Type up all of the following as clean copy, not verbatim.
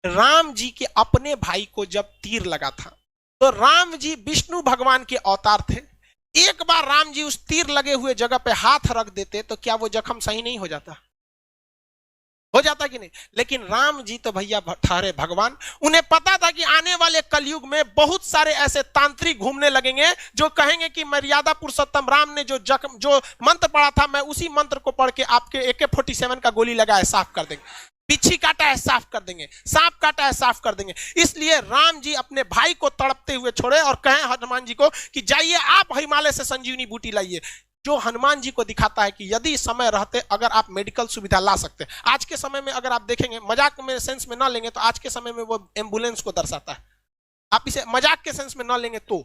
राम जी के अपने भाई को जब तीर लगा था, तो राम जी विष्णु भगवान के अवतार थे। एक बार राम जी उस तीर लगे हुए जगह पे हाथ रख देते तो क्या वो जख्म सही नहीं हो जाता? हो जाता कि नहीं? लेकिन राम जी तो भैया ठहरे भगवान। उन्हें पता था कि आने वाले कलयुग में बहुत सारे ऐसे तांत्रिक घूमने लगेंगे जो कहेंगे कि मर्यादा पुरुषोत्तम राम ने जो मंत्र पढ़ा था, मैं उसी मंत्र को पढ़ के आपके AK-47 का गोली लगाया साफ कर देंगे, बिच्छी काटा है साफ कर देंगे, सांप काटा है साफ कर देंगे। इसलिए राम जी अपने भाई को तड़पते हुए छोड़े और कहें हनुमान जी को कि जाइए आप हिमालय से संजीवनी बूटी लाइए, जो हनुमान जी को दिखाता है कि यदि समय रहते अगर आप मेडिकल सुविधा ला सकते हैं। आज के समय में अगर आप देखेंगे, मजाक में सेंस में ना लेंगे तो आज के समय में वो एम्बुलेंस को दर्शाता है। आप इसे मजाक के सेंस में ना लेंगे तो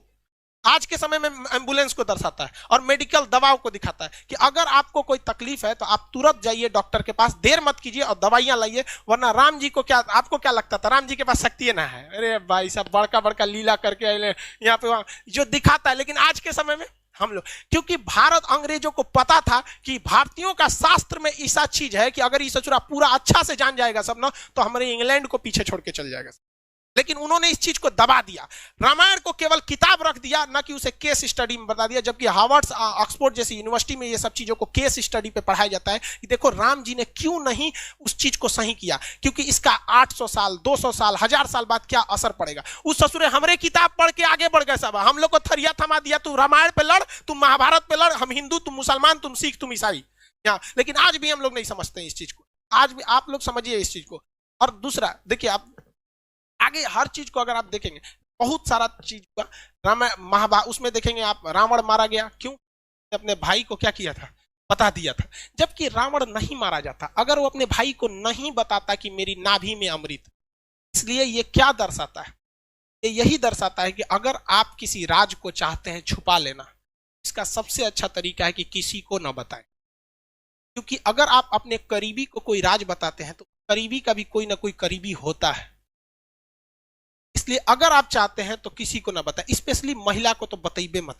आज के समय में एम्बुलेंस को दर्शाता है और मेडिकल दवाओं को दिखाता है कि अगर आपको कोई तकलीफ है तो आप तुरंत जाइए डॉक्टर के पास, देर मत कीजिए और दवाइयां लाइए। वरना राम जी को क्या, आपको क्या लगता था राम जी के पास शक्ति ना है? अरे भाई साहब, बड़का बड़का लीला करके यहाँ पे वहां जो दिखाता है। लेकिन आज के समय में हम लोग, क्योंकि भारत अंग्रेजों को पता था कि भारतीयों का शास्त्र में ऐसा चीज है कि अगर ये सचुरा पूरा अच्छा से जान जाएगा सब ना, तो हमारे इंग्लैंड को पीछे छोड़ के चल जाएगा। लेकिन उन्होंने इस चीज को दबा दिया, रामायण को केवल किताब रख दिया, ना कि उसे केस स्टडी में बता दिया। जबकि हार्वर्ड, ऑक्सफोर्ड जैसी यूनिवर्सिटी में ये सब चीजों को केस स्टडी पे पढ़ाया जाता है कि देखो राम जी ने क्यों नहीं उस चीज को सही किया, क्योंकि इसका 800 साल 200 साल 1000 साल बाद क्या असर पड़ेगा। उस ससुरे हमरे किताब पढ़ के आगे बढ़ गए सब, हम लोग को थरिया थमा दिया, तू रामायण पे लड़, तुम महाभारत पे लड़, हम हिंदू तुम मुसलमान, तुम सिख तुम ईसाई। लेकिन आज भी हम लोग नहीं समझते इस चीज को, आज भी आप लोग समझिए इस चीज को। और दूसरा देखिए, आप आगे हर चीज को अगर आप देखेंगे, बहुत सारा चीज का रामायण महाभारत उसमें देखेंगे आप, रावण मारा गया क्यों? अपने भाई को क्या किया था? बता दिया था। जबकि रावण नहीं मारा जाता अगर वो अपने भाई को नहीं बताता कि मेरी नाभि में अमृत। इसलिए ये क्या दर्शाता है? ये यही दर्शाता है कि अगर आप किसी राज को चाहते हैं छुपा लेना, इसका सबसे अच्छा तरीका है कि किसी को न बताएं। क्योंकि अगर आप अपने करीबी को कोई राज बताते हैं तो करीबी का भी कोई ना कोई करीबी होता है। इसलिए अगर आप चाहते हैं तो किसी को ना बताएं, स्पेशली महिला को तो बताइए मत।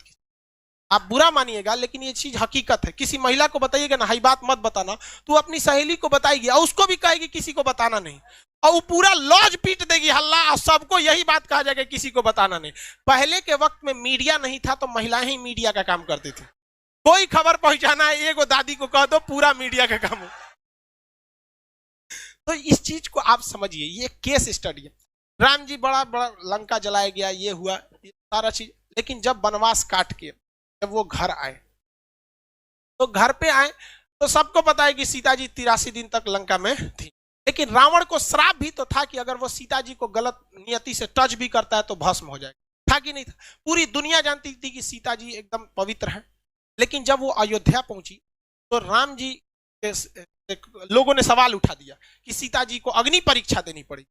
आप बुरा मानिएगा लेकिन ये चीज हकीकत है। किसी महिला को बताइएगा ना, हाई बात मत बताना, तो अपनी सहेली को बताएगी और उसको भी कहेगी किसी को बताना नहीं, और वो पूरा लॉज पीट देगी हल्ला, और सबको यही बात कहा जाएगा किसी को बताना नहीं। पहले के वक्त में मीडिया नहीं था तो महिलाएं ही मीडिया का काम करती थी। कोई खबर पहुंचाना है, एगो दादी को कह दो, पूरा मीडिया का काम हो। तो इस चीज को आप समझिए, ये केस स्टडी है। राम जी बड़ा बड़ा लंका जलाया गया, ये हुआ, ये सारा चीज। लेकिन जब वनवास काट के जब वो घर आए, तो घर पे आए तो सबको पता है कि सीता जी 83 दिन तक लंका में थी। लेकिन रावण को श्राप भी तो था कि अगर वो सीता जी को गलत नियति से टच भी करता है तो भस्म हो जाएगा। था कि नहीं था? पूरी दुनिया जानती थी कि सीता जी एकदम पवित्र है। लेकिन जब वो अयोध्या पहुंची तो राम जी लोगों ने सवाल उठा दिया कि सीता जी को अग्नि परीक्षा देनी पड़ी।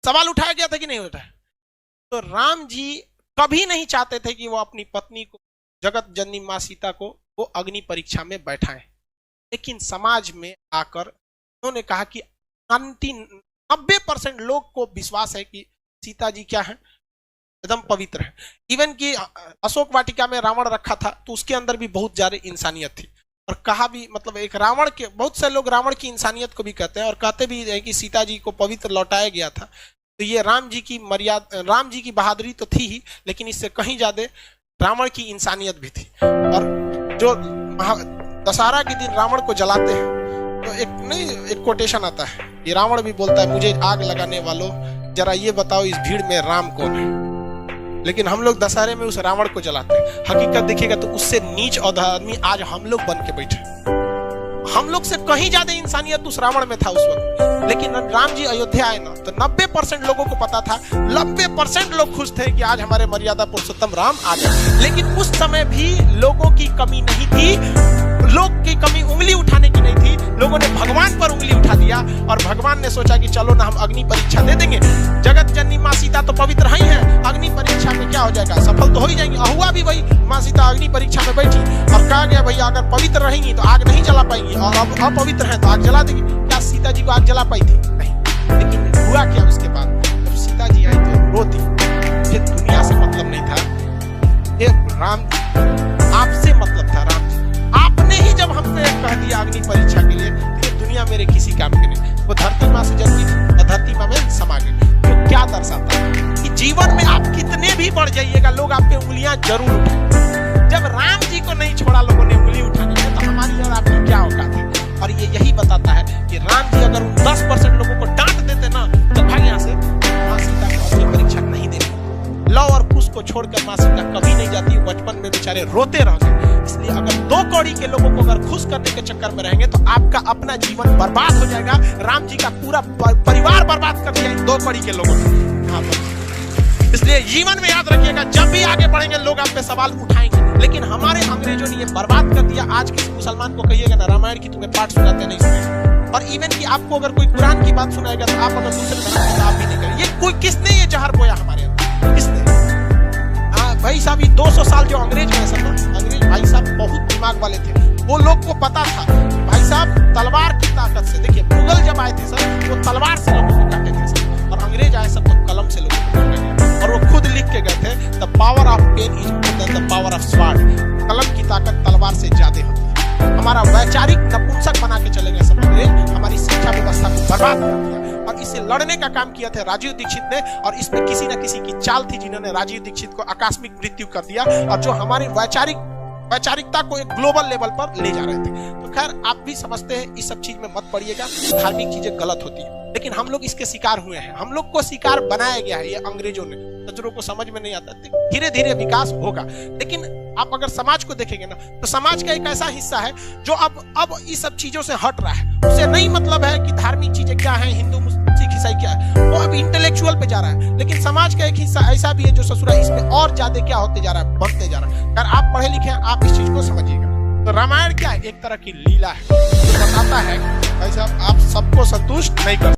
सवाल उठाया गया था कि नहीं उठाया? तो राम जी कभी नहीं चाहते थे कि वो अपनी पत्नी को, जगत जननी मां सीता को, वो अग्नि परीक्षा में बैठाएं। लेकिन समाज में आकर उन्होंने कहा कि 90% लोग को विश्वास है कि सीता जी क्या है, एकदम पवित्र है। इवन कि अशोक वाटिका में रावण रखा था तो उसके अंदर भी बहुत ज्यादा इंसानियत थी। और कहा भी, मतलब एक रावण के, बहुत से लोग रावण की इंसानियत को भी कहते हैं और कहते भी हैं कि सीता जी को पवित्र लौटाया गया था। तो ये राम जी की मर्यादा, राम जी की बहादुरी तो थी ही, लेकिन इससे कहीं ज्यादा रावण की इंसानियत भी थी। और जो दशहरा के दिन रावण को जलाते हैं तो एक कोटेशन आता है, ये रावण भी बोलता है, मुझे आग लगाने वालों जरा ये बताओ इस भीड़ में राम कौन है। लेकिन हम लोग दशहरे में उस रावण को जलाते हैं। हकीकत देखिएगा तो उससे नीच और आदमी आज हम लोग बन के बैठे। हम लोग से कहीं ज्यादा इंसानियत उस रावण में था उस वक्त। लेकिन राम जी अयोध्या आए ना तो 90% लोगों को पता था, 90% लोग खुश थे कि आज हमारे मर्यादा पुरुषोत्तम राम आ गए। लेकिन उस समय भी लोगों की कमी नहीं थी, लोग की कमी उंगली उठाने की नहीं थी। लोगों ने भगवान पर उंगली उठा दिया और भगवान ने सोचा कि चलो ना हम अग्नि परीक्षा दे देंगे। जगत जननी माँ सीता तो पवित्र ही है, अग्नि परीक्षा में क्या हो जाएगा, सफल तो हो ही जाएंगे। हुआ भी वही, माँ सीता अग्नि परीक्षा में बैठी और कहा गया भैया अगर पवित्र रहेंगी तो आग नहीं जला पाएंगी, और अब अपवित्र है तो आग जला देगी। क्या सीता जी को आग जला पाई थी? नहीं। लेकिन हुआ क्या उसके बाद, जब सीता जी आई तो रोती। मुझे दुनिया से मतलब नहीं था, ये राम आपसे मतलब था। राम जी आपने ही जब हमको कह दिया अग्नि परीक्षा के लिए, ये दुनिया मेरे किसी काम के नहीं। वो धरती माँ से जन्मी थी और धरती माँ लोग आप पे उंगलियां जरूर उठाएंगे। जब राम जी को नहीं छोड़ा लोगों ने उंगली उठाने में, तो हमारी और आपकी क्या औकात है। और ये यही बताता है कि राम जी अगर उन 10% लोगों को डांट देते ना, तो भाग यहाँ से, माँ सीता को अपनी परीक्षा नहीं देनी। लव और कुश को छोड़कर माँ सीता कभी नहीं जाती, बचपन में बेचारे रोते रह गए। इसलिए अगर 2 कौड़ी के लोगों को अगर खुश करने के चक्कर में रहेंगे तो आपका अपना जीवन बर्बाद हो जाएगा। राम जी का पूरा परिवार बर्बाद कर दिया इन 2 कौड़ी के लोगों ने। इसलिए जीवन में याद रखिएगा, जब भी आगे बढ़ेंगे लोग आप पे सवाल उठाएंगे, लेकिन हमारे अंग्रेजों ने ये बर्बाद कर दिया। आज किसी मुसलमान को कहिएगा ना रामायण की तुम्हें पाठ सुनाते नहीं सुने, और इवन कि आपको अगर कोई कुरान की बात सुनाएगा तो आप अगर दूसरे धर्म की आप भी नहीं करें। ये कोई किसने ये जहर बोया हमारे अंदर, किसने? भाई साहब ये 200 साल जो अंग्रेज हैं सब, अंग्रेज भाई साहब बहुत दिमाग वाले थे। वो लोग को पता था भाई साहब तलवार की ताकत से, देखिए मुगल जब आए थे सर वो तलवार से लोगों को काटे थे सर, और अंग्रेज आए सब तो कलम से लोगों को काटे थे। और वो खुद लिख के गए थे, the power of pen is more than the power of sword. कलम की ताकत तलवार से ज्यादा होती है। हमारा वैचारिक नपुंसक बना के चले गए सब अंग्रेज, हमारी शिक्षा व्यवस्था को बर्बाद कर दिया। और इसे लड़ने का काम किया था राजीव दीक्षित ने, और इसमें किसी न किसी की चाल थी जिन्होंने राजीव दीक्षित को आकस्मिक मृत्यु कर दिया, और जो हमारी वैचारिकता को एक ग्लोबल लेवल पर ले जा रहे थे। तो खैर आप भी समझते हैं, इस सब चीज में मत पड़िएगा, धार्मिक चीजें गलत होती है, लेकिन हम लोग इसके शिकार हुए हैं। हम लोग को शिकार बनाया गया है ये अंग्रेजों ने। नजरों को समझ में नहीं आता, धीरे धीरे विकास होगा। लेकिन आप अगर समाज को देखेंगे ना, तो समाज का एक ऐसा हिस्सा है जो अब इस सब चीजों से हट रहा है। उसे नहीं मतलब है कि धार्मिक चीजें क्या है, हिंदू सिख ईसाई क्या है, वो अब इंटेलेक्चुअल पे जा रहा है। लेकिन समाज का एक हिस्सा ऐसा भी है जो ससुरा इसमें और ज्यादा क्या होते जा रहा है, बढ़ते जा रहा है। अगर आप पढ़े लिखे हैं, आप इस चीज को समझिएगा। तो रामायण क्या है? एक तरह की लीला है, जो बताता है भाई साहब आप सबको संतुष्ट नहीं कर